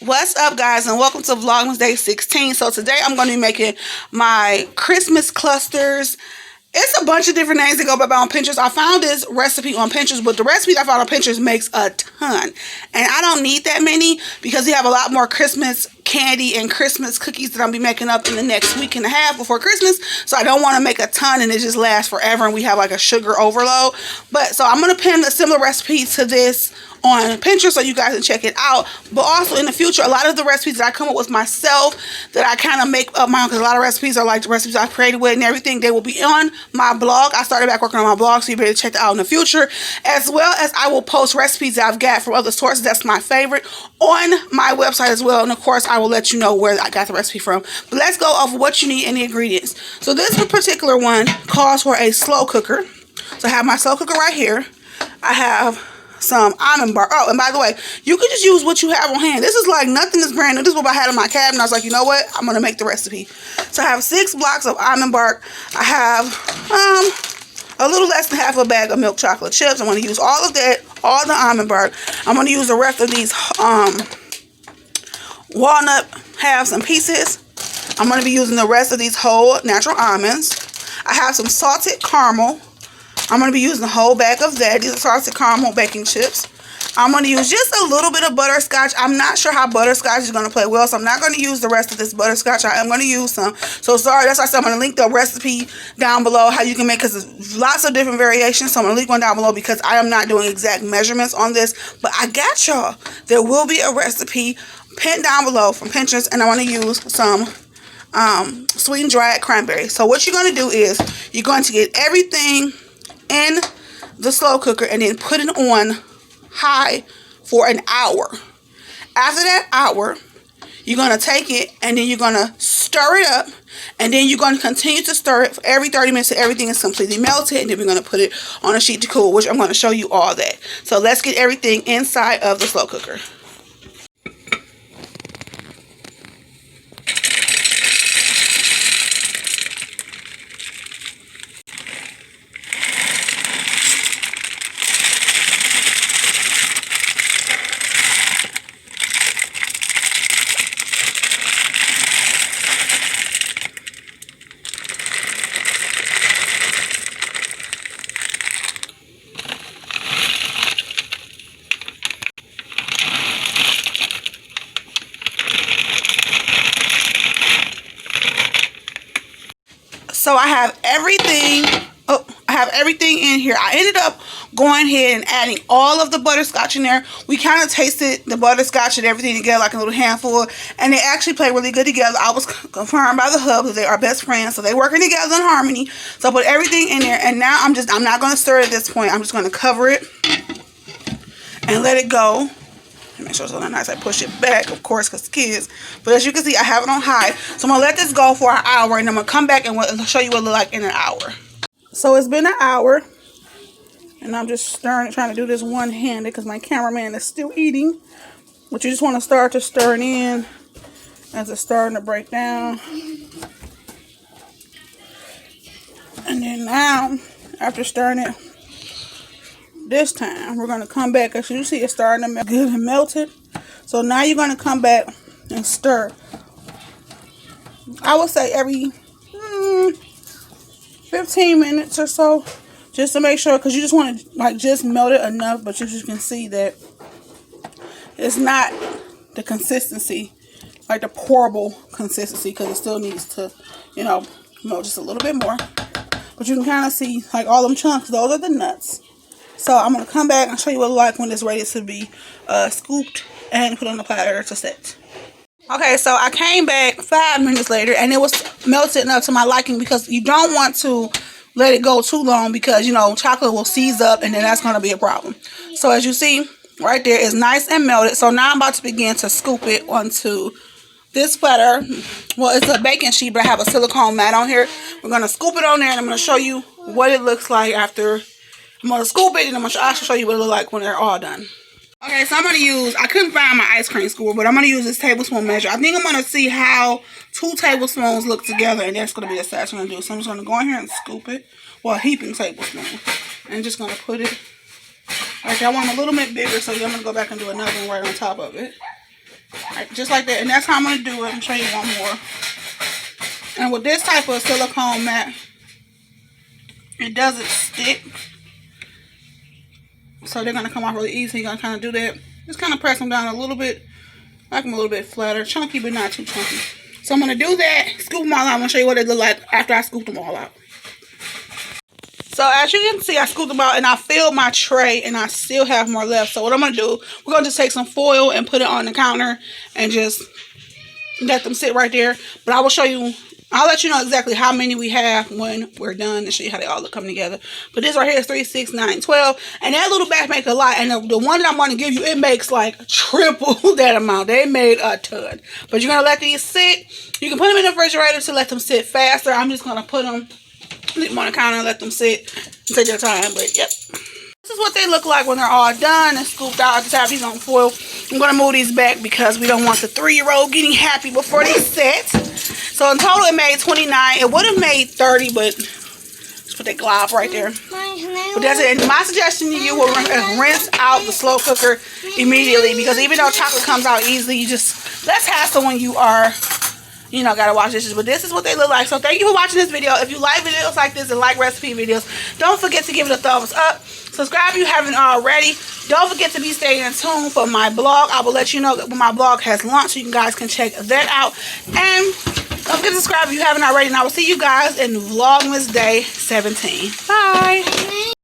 What's up, guys, and welcome to Vlogmas Day 16. So today I'm going to be making my Christmas clusters. It's a bunch of different names that go by on Pinterest. I found this recipe on Pinterest, but the recipe I found on Pinterest makes a ton. And I don't need that many because we have a lot more Christmas candy and Christmas cookies that I'll be making up in the next week and a half before Christmas. So I don't want to make a ton and it just lasts forever and we have like a sugar overload. So I'm going to pin a similar recipe to this on Pinterest so you guys can check it out. But also in the future, a lot of the recipes that I come up with myself that I kind of make up my own, because a lot of recipes are like the recipes I've created with and everything, they will be on my blog. I started back working on my blog, so you better check that out in the future, as well as I will post recipes that I've got from other sources that's my favorite on my website as well. And of course I will let you know where I got the recipe from. But let's go off what you need and the ingredients. So this particular one calls for a slow cooker. So I have my slow cooker right here. I have some almond bark. Oh, and by the way, you can just use what you have on hand. This is like nothing is brand new. This is what I had in my cabinet. I was like, you know what? I'm going to make the recipe. So I have 6 blocks of almond bark. I have a little less than half a bag of milk chocolate chips. I'm going to use all of that, all the almond bark. I'm going to use the rest of these walnut halves and pieces. I'm going to be using the rest of these whole natural almonds. I have some salted caramel. I'm going to be using a whole bag of that. These are salted caramel baking chips. I'm going to use just a little bit of butterscotch. I'm not sure how butterscotch is going to play well, so I'm not going to use the rest of this butterscotch. I am going to use some. So sorry, that's why I said I'm going to link the recipe down below, how you can make, because there's lots of different variations. So I'm going to link one down below because I am not doing exact measurements on this. But I got y'all. There will be a recipe pinned down below from Pinterest, and I want to use some sweet and dried cranberries. So what you're going to do is you're going to get everything in the slow cooker and then put it on high for an hour. After that hour, you're going to take it and then you're going to stir it up, and then you're going to continue to stir it for every 30 minutes till everything is completely melted, and then we're going to put it on a sheet to cool, which I'm going to show you all that. So let's get everything inside of the slow cooker. So I have everything. I have everything in here. I ended up going ahead and adding all of the butterscotch in there. We kind of tasted the butterscotch and everything together like a little handful, and they actually play really good together. I was confirmed by the hub that they are best friends, so they're working together in harmony. So I put everything in there, and now I'm not going to stir it at this point. I'm just going to cover it and let it go. Make sure it's on nice. I push it back, of course, because kids. But as you can see, I have it on high. So I'm going to let this go for an hour, and I'm going to come back and show you what it looks like in an hour. So it's been an hour, and I'm just stirring, trying to do this one-handed because my cameraman is still eating. But you just want to start to stir it in as it's starting to break down. And then now, after stirring it this time, we're going to come back. As you see, it's starting to melt good and melted. So now you're going to come back and stir. I would say every 15 minutes or so, just to make sure, because you just want to just melt it enough, but you just can see that it's not the consistency, like the pourable consistency, because it still needs to, melt just a little bit more. But you can kind of see like all them chunks, those are the nuts. So I'm going to come back and show you what it looks like when it's ready to be scooped and put on the platter to set. Okay, so I came back 5 minutes later and it was melted enough to my liking, because you don't want to let it go too long because, chocolate will seize up and then that's going to be a problem. So as you see right there, it's nice and melted. So now I'm about to begin to scoop it onto this platter. Well, it's a baking sheet, but I have a silicone mat on here. We're going to scoop it on there and I'm going to show you what it looks like after. I'm going to scoop it and I'm going to also show you what it looks like when they're all done. Okay, so I'm going to use, I couldn't find my ice cream scooper, but I'm going to use this tablespoon measure. I think I'm going to see how 2 tablespoons look together, and that's going to be the size I'm going to do. So I'm just going to go in here and scoop it. Well, a heaping tablespoon. And just going to put it, okay, I want them a little bit bigger, so I'm going to go back and do another one right on top of it. Right, just like that. And that's how I'm going to do it. I'm going to show you one more. And with this type of silicone mat, it doesn't stick. So they're going to come off really easy. You're going to kind of do that. Just kind of press them down a little bit. Like them a little bit flatter. Chunky, but not too chunky. So I'm going to do that. Scoop them all out. I'm going to show you what they look like after I scoop them all out. So as you can see, I scooped them out and I filled my tray and I still have more left. So what I'm going to do, we're going to just take some foil and put it on the counter and just let them sit right there. But I will show you, I'll let you know exactly how many we have when we're done and show you how they all come together. But this right here is 3, 6, 9, 12. And that little batch make a lot. And the one that I'm going to give you, it makes like triple that amount. They made a ton. But you're going to let these sit. You can put them in the refrigerator to let them sit faster. I'm just going to put them, leave them on the counter and let them sit and take their time. But yep. This is what they look like when they're all done and scooped out. I just have these on foil. I'm going to move these back because we don't want the 3-year-old getting happy before they set. So in total it made 29. It would have made 30, but just put that glob right there. But that's it. And my suggestion to you will rinse out the slow cooker immediately, because even though chocolate comes out easily, you just less hassle when you are, you know, gotta wash dishes. But this is what they look like. So thank you for watching this video. If you like videos like this and like recipe videos, don't forget to give it a thumbs up. Subscribe if you haven't already. Don't forget to be staying tuned for my blog. I will let you know when my blog has launched, so you guys can check that out. And don't forget to subscribe if you haven't already. And I will see you guys in Vlogmas Day 17. Bye.